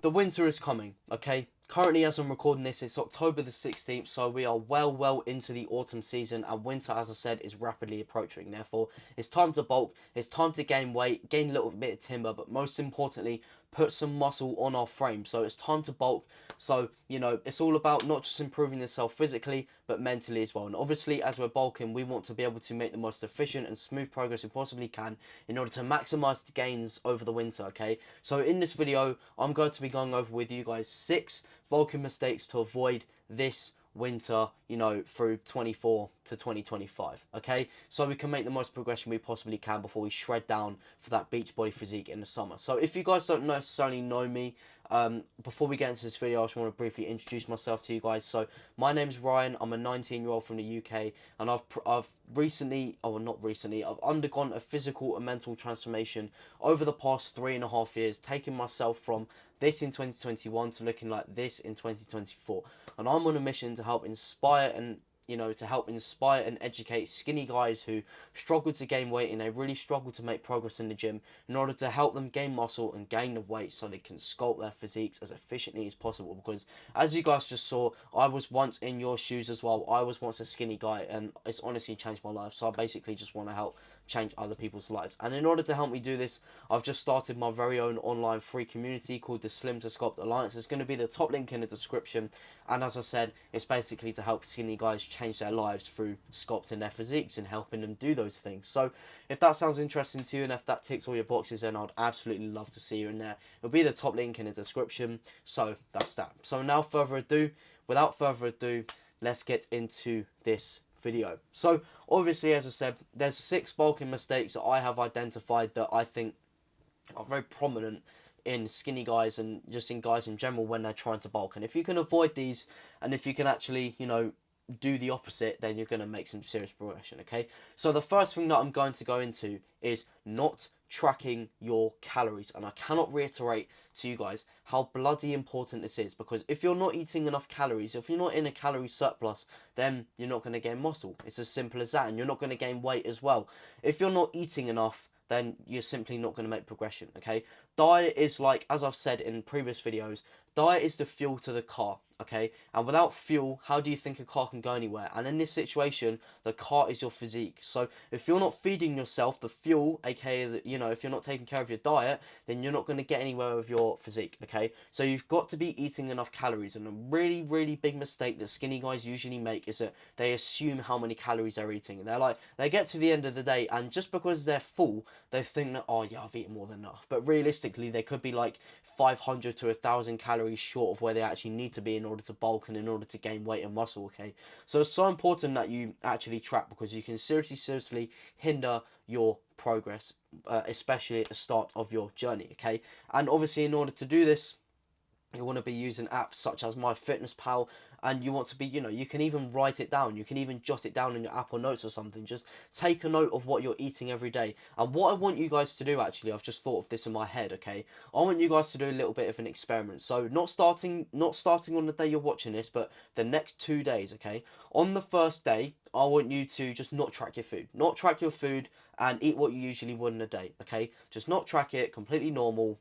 The winter is coming, okay? Currently, as I'm recording this, it's October the 16th, so we are well into the autumn season, and winter, as I said, is rapidly approaching. Therefore, it's time to bulk, it's time to gain weight, gain a little bit of timber, but most importantly, put some muscle on our frame. So it's time to bulk. So, it's all about not just improving yourself physically, but mentally as well. And obviously, as we're bulking, we want to be able to make the most efficient and smooth progress we possibly can in order to maximize the gains over the winter, okay? So in this video, I'm going to be going over with you guys 6 bulking mistakes to avoid this winter, through 24 to 2025, okay? So we can make the most progression we possibly can before we shred down for that beach body physique in the summer. So if you guys don't necessarily know me, before we get into this video, I just want to briefly introduce myself to you guys. So my name is Ryan. I'm a 19-year-old from the UK, and I've recently, oh well, not recently, I've undergone a physical and mental transformation over the past 3.5 years, taking myself from this in 2021 to looking like this in 2024. And I'm on a mission to help inspire and educate skinny guys who struggle to gain weight and they really struggle to make progress in the gym in order to help them gain muscle and gain the weight so they can sculpt their physiques as efficiently as possible. Because as you guys just saw, I was once in your shoes as well. I was once a skinny guy and it's honestly changed my life. So I basically just want to help change other people's lives. And in order to help me do this, I've just started my very own online free community called the Slim to Sculpt Alliance. It's going to be the top link in the description. And as I said, it's basically to help skinny guys change their lives through sculpting their physiques and helping them do those things. So if that sounds interesting to you and if that ticks all your boxes, then I'd absolutely love to see you in there. It'll be the top link in the description. So that's that. So without further ado, let's get into this video. So obviously, as I said, there's 6 bulking mistakes that I have identified that I think are very prominent in skinny guys and just in guys in general when they're trying to bulk. And if you can avoid these, and if you can actually, do the opposite, then you're going to make some serious progression, okay? So the first thing that I'm going to go into is not tracking your calories. And I cannot reiterate to you guys how bloody important this is, because if you're not eating enough calories, if you're not in a calorie surplus, then you're not going to gain muscle. It's as simple as that. And you're not going to gain weight as well. If you're not eating enough, then you're simply not going to make progression, okay? Diet is like, as I've said in previous videos, diet is the fuel to the car, okay? And without fuel, how do you think a car can go anywhere? And in this situation, the car is your physique. So if you're not feeding yourself the fuel, aka, if you're not taking care of your diet, then you're not going to get anywhere with your physique, okay? So you've got to be eating enough calories. And a really, really big mistake that skinny guys usually make is that they assume how many calories they're eating. They're like, they get to the end of the day, and just because they're full, they think that, oh yeah, I've eaten more than enough. But realistically, they could be like 500 to 1,000 calories short of where they actually need to be in order to bulk and in order to gain weight and muscle, okay? So it's so important that you actually track, because you can seriously hinder your progress, especially at the start of your journey, okay? And obviously, in order to do this, you want to be using apps such as MyFitnessPal, and you want to be, you can even write it down. You can even jot it down in your Apple Notes or something. Just take a note of what you're eating every day. And what I want you guys to do, actually, I've just thought of this in my head, okay? I want you guys to do a little bit of an experiment. So not starting on the day you're watching this, but the next 2 days, okay? On the first day, I want you to just not track your food. Not track your food and eat what you usually would in a day, okay? Just not track it, completely normal.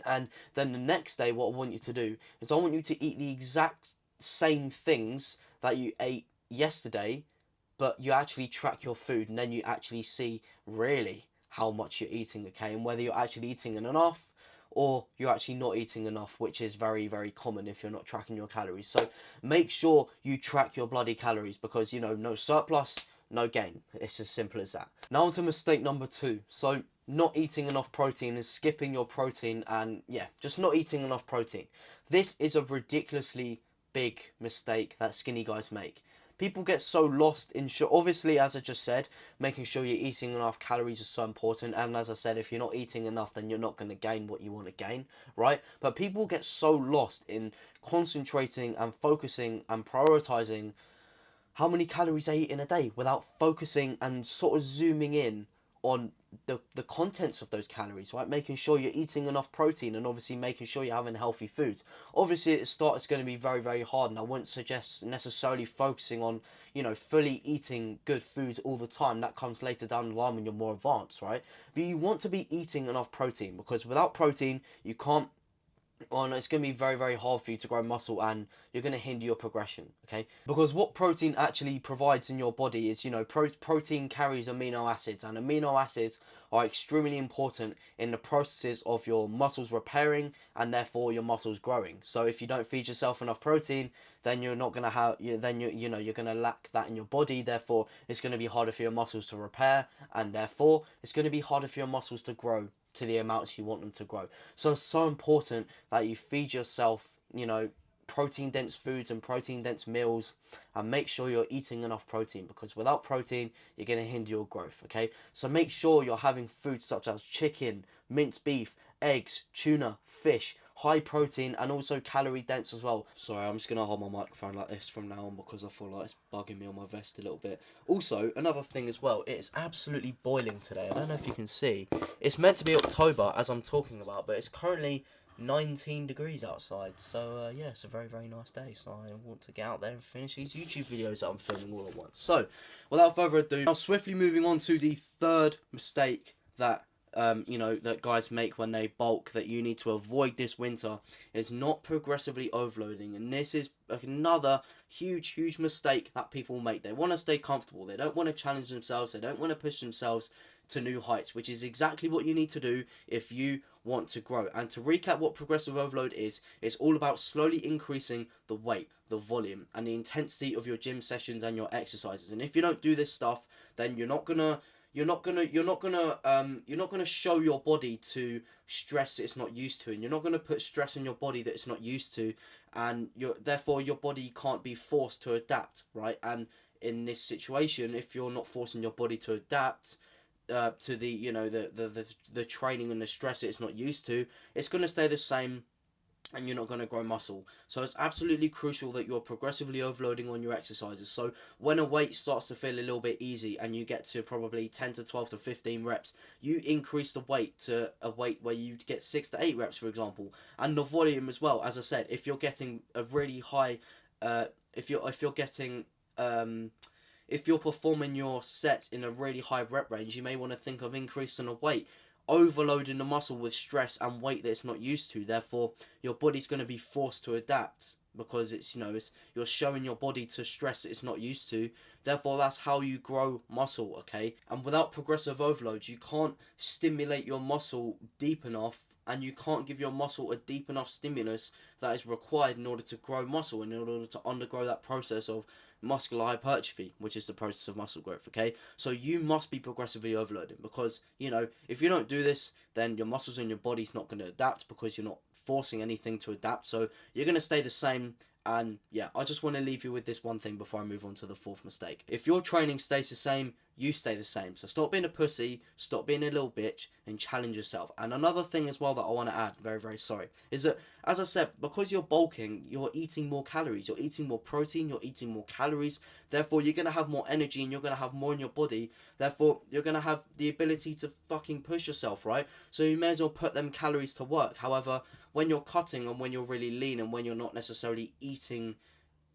And then the next day, what I want you to do is I want you to eat the exact same things that you ate yesterday, but you actually track your food, and then you actually see really how much you're eating, okay? And whether you're actually eating enough or you're actually not eating enough, which is very, very common if you're not tracking your calories. So make sure you track your bloody calories, because, no surplus, no gain. It's as simple as that. Now on to mistake number 2. So not eating enough protein and skipping your protein, and yeah, just not eating enough protein. This is a ridiculously big mistake that skinny guys make. People get so lost in obviously, as I just said, making sure you're eating enough calories is so important. And as I said, if you're not eating enough, then you're not going to gain what you want to gain, right? But people get so lost in concentrating and focusing and prioritizing how many calories they eat in a day without focusing and sort of zooming in on the contents of those calories, right? Making sure you're eating enough protein and obviously making sure you're having healthy foods. Obviously, at the start, it's going to be very, very hard, and I wouldn't suggest necessarily focusing on, fully eating good foods all the time. That comes later down the line when you're more advanced, right? But you want to be eating enough protein, because without protein, you can't on, it's going to be very, very hard for you to grow muscle, and you're going to hinder your progression, okay? Because what protein actually provides in your body is, protein carries amino acids, and amino acids are extremely important in the processes of your muscles repairing and therefore your muscles growing. So if you don't feed yourself enough protein, then you're not going to have, then you're going to lack that in your body. Therefore it's going to be harder for your muscles to repair, and therefore it's going to be harder for your muscles to grow to the amounts you want them to grow. So it's so important that you feed yourself, protein dense foods and protein dense meals, and make sure you're eating enough protein, because without protein you're going to hinder your growth, okay? So make sure you're having foods such as chicken, minced beef, eggs, tuna, fish, high protein and also calorie dense as well. Sorry, I'm just going to hold my microphone like this from now on because I feel like it's bugging me on my vest a little bit. Also, another thing as well, it is absolutely boiling today. I don't know if you can see. It's meant to be October as I'm talking about, but it's currently 19 degrees outside. So yeah, it's a very, very nice day. So I want to get out there and finish these YouTube videos that I'm filming all at once. So without further ado, now swiftly moving on to the third mistake that that guys make when they bulk, that you need to avoid this winter, is not progressively overloading. And this is another huge mistake that people make. They want to stay comfortable, they don't want to challenge themselves, they don't want to push themselves to new heights, which is exactly what you need to do if you want to grow. And to recap what progressive overload is, it's all about slowly increasing the weight, the volume and the intensity of your gym sessions and your exercises. And if you don't do this stuff, then you're not gonna show your body to stress that it's not used to, and you're not gonna put stress on your body that it's not used to, and therefore your body can't be forced to adapt, right? And in this situation, if you're not forcing your body to adapt to the training and the stress that it's not used to, it's gonna stay the same and you're not going to grow muscle. So it's absolutely crucial that you're progressively overloading on your exercises. So when a weight starts to feel a little bit easy and you get to probably 10 to 12 to 15 reps, you increase the weight to a weight where you get 6 to 8 reps, for example. And the volume as well. As I said, if you're getting a really high if you're getting if you're performing your sets in a really high rep range, you may want to think of increasing the weight, overloading the muscle with stress and weight that it's not used to. Therefore your body's going to be forced to adapt, because it's you're showing your body to stress that it's not used to. Therefore that's how you grow muscle, okay? And without progressive overload, you can't stimulate your muscle deep enough, and you can't give your muscle a deep enough stimulus that is required in order to grow muscle and in order to undergo that process of muscular hypertrophy, which is the process of muscle growth, okay? So you must be progressively overloading, because if you don't do this, then your muscles and your body's not going to adapt, because you're not forcing anything to adapt. So you're going to stay the same. And yeah, I just want to leave you with this one thing before I move on to the fourth mistake. If your training stays the same, you stay the same. So stop being a pussy, stop being a little bitch, and challenge yourself. And another thing as well that I want to add, very, very sorry, is that, as I said, because you're bulking, you're eating more calories, you're eating more protein, you're eating more calories. Therefore, you're going to have more energy and you're going to have more in your body. Therefore, you're going to have the ability to fucking push yourself, right? So you may as well put them calories to work. However, when you're cutting and when you're really lean and when you're not necessarily eating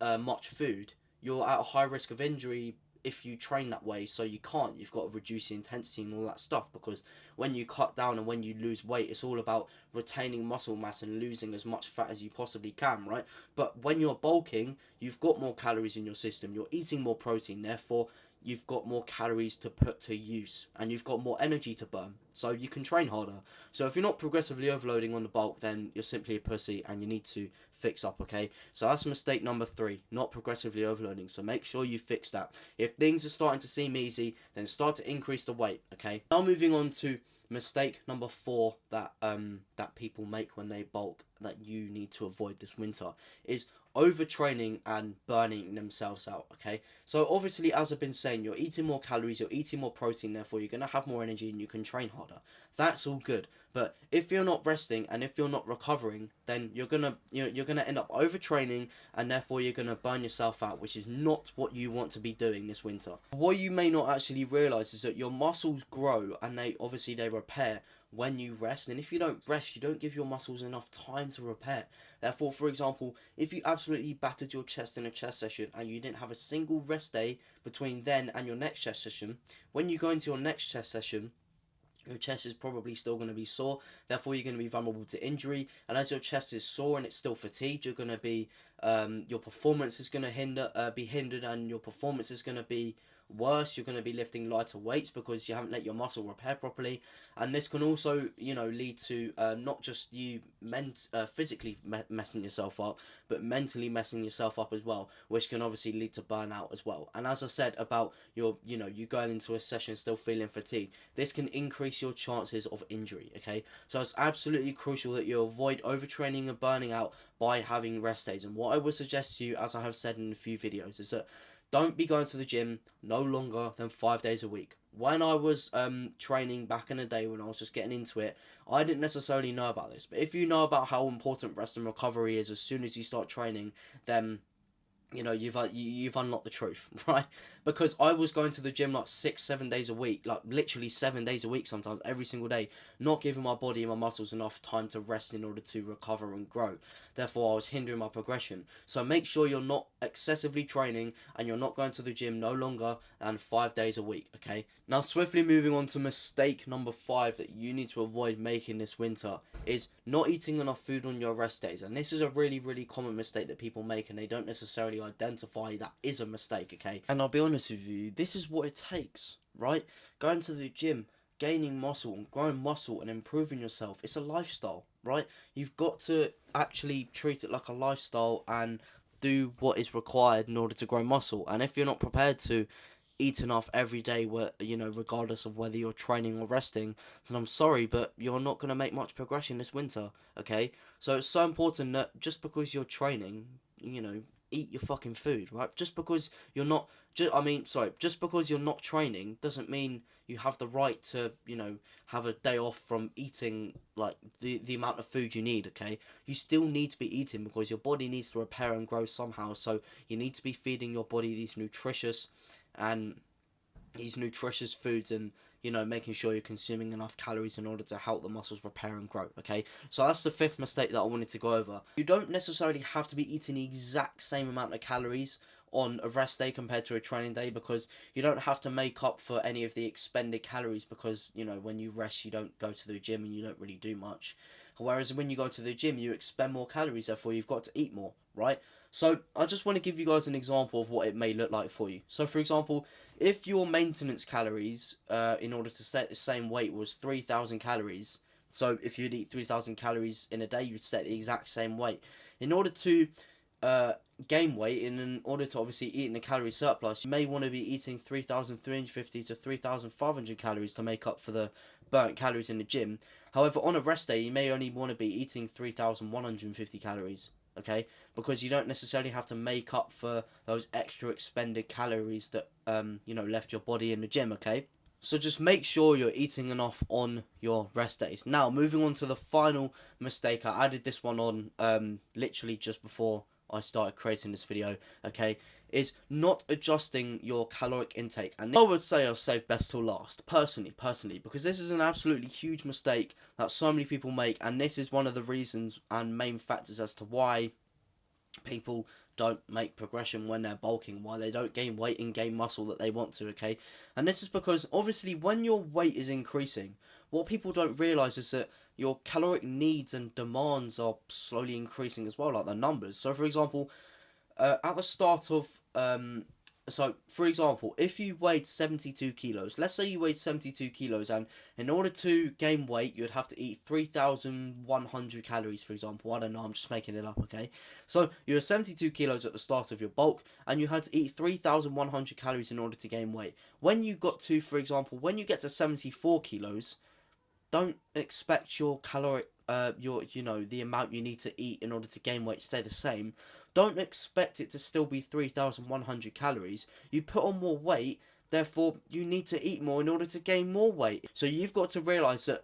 much food, you're at a high risk of injury if you train that way. So you've got to reduce the intensity and all that stuff, because when you cut down and when you lose weight, it's all about retaining muscle mass and losing as much fat as you possibly can, right? But when you're bulking, you've got more calories in your system, you're eating more protein, therefore you've got more calories to put to use and you've got more energy to burn, so you can train harder. So if you're not progressively overloading on the bulk, then you're simply a pussy and you need to fix up, okay? So that's mistake number 3, not progressively overloading. So make sure you fix that. If things are starting to seem easy, then start to increase the weight, okay? Now moving on to mistake number 4 that people make when they bulk, that you need to avoid this winter, is overtraining and burning themselves out, okay? So obviously, as I've been saying, you're eating more calories, you're eating more protein, therefore you're going to have more energy and you can train harder. That's all good. But if you're not resting and if you're not recovering, then you're going to end up overtraining, and therefore you're going to burn yourself out, which is not what you want to be doing this winter. What you may not actually realize is that your muscles grow and they repair when you rest, and if you don't rest, you don't give your muscles enough time to repair. Therefore, for example, if you absolutely battered your chest in a chest session and you didn't have a single rest day between then and your next chest session, when you go into your next chest session, your chest is probably still going to be sore, therefore you're going to be vulnerable to injury. And as your chest is sore and it's still fatigued, you're going to be your performance is going to be hindered, and your performance is going to be worse. You're going to be lifting lighter weights because you haven't let your muscle repair properly. And this can also, lead to not just you physically messing yourself up, but mentally messing yourself up as well, which can obviously lead to burnout as well. And as I said about you going into a session still feeling fatigued, this can increase your chances of injury. Okay, so it's absolutely crucial that you avoid overtraining and burning out by having rest days. And what I would suggest to you, as I have said in a few videos, is that don't be going to the gym no longer than 5 days a week. When I was training back in the day, when I was just getting into it, I didn't necessarily know about this. But if you know about how important rest and recovery is as soon as you start training, then you've unlocked the truth, right? Because I was going to the gym like 6-7 days a week, like literally 7 days a week sometimes, every single day, not giving my body and my muscles enough time to rest in order to recover and grow. Therefore I was hindering my progression. So make sure you're not excessively training and you're not going to the gym no longer than 5 days a week. Okay, now swiftly moving on to mistake number 5 that you need to avoid making this winter is not eating enough food on your rest days. And this is a really, really common mistake that people make, and they don't necessarily identify that is a mistake. Okay, and I'll be honest with you, this is what it takes, right? Going to the gym, gaining muscle and growing muscle and improving yourself, it's a lifestyle, right? You've got to actually treat it like a lifestyle and do what is required in order to grow muscle. And if you're not prepared to eat enough every day, regardless of whether you're training or resting, then I'm sorry, but you're not going to make much progression this winter. Okay, so it's so important that just because you're training, eat your fucking food, right? Just because you're not just because you're not training doesn't mean you have the right to have a day off from eating like the amount of food you need. Okay, you still need to be eating because your body needs to repair and grow somehow, so you need to be feeding your body and these nutritious foods, and making sure you're consuming enough calories in order to help the muscles repair and grow. Okay, so that's the 5th mistake that I wanted to go over. You don't necessarily have to be eating the exact same amount of calories on a rest day compared to a training day, because you don't have to make up for any of the expended calories, because when you rest you don't go to the gym and you don't really do much, whereas when you go to the gym you expend more calories, therefore you've got to eat more, right? So I just want to give you guys an example of what it may look like for you. So for example, if your maintenance calories in order to stay at the same weight was 3,000 calories, so if you'd eat 3,000 calories in a day, you'd stay at the exact same weight. In order to gain weight, and in order to obviously eat in a calorie surplus, you may want to be eating 3,350 to 3,500 calories to make up for the burnt calories in the gym. However, on a rest day, you may only want to be eating 3,150 calories. Okay, because you don't necessarily have to make up for those extra expended calories that left your body in the gym. Okay, so just make sure you're eating enough on your rest days. Now moving on to the final mistake, I added this one on literally just before I started creating this video. Okay, is not adjusting your caloric intake. And I would say I've saved best till last, personally, because this is an absolutely huge mistake that so many people make, and this is one of the reasons and main factors as to why people don't make progression when they're bulking, why they don't gain weight and gain muscle that they want to. Okay, and this is because obviously when your weight is increasing, what people don't realize is that your caloric needs and demands are slowly increasing as well, like the numbers. So for example, at the start of for example, if you weighed 72 kilos, let's say you weighed 72 kilos, and in order to gain weight, you'd have to eat 3,100 calories, for example. I don't know, I'm just making it up, okay? So you're 72 kilos at the start of your bulk, and you had to eat 3,100 calories in order to gain weight. When you got to, for example, when you get to 74 kilos, don't expect your caloric, the amount you need to eat in order to gain weight to stay the same. Don't expect it to still be 3,100 calories. You put on more weight, therefore you need to eat more in order to gain more weight. So you've got to realize that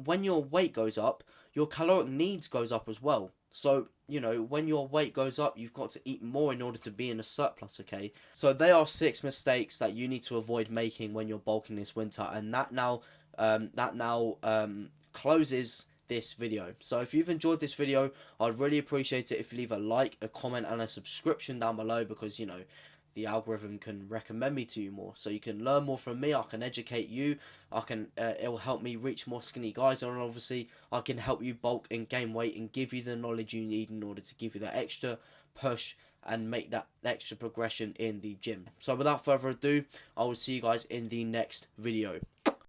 when your weight goes up, your caloric needs goes up as well. So, when your weight goes up, you've got to eat more in order to be in a surplus, okay? So they are 6 mistakes that you need to avoid making when you're bulking this winter, and that now closes this video. So if you've enjoyed this video, I'd really appreciate it if you leave a like, a comment, and a subscription down below, because the algorithm can recommend me to you more. So you can learn more from me, I can educate you, it will help me reach more skinny guys, and obviously I can help you bulk and gain weight and give you the knowledge you need in order to give you that extra push and make that extra progression in the gym. So without further ado, I will see you guys in the next video.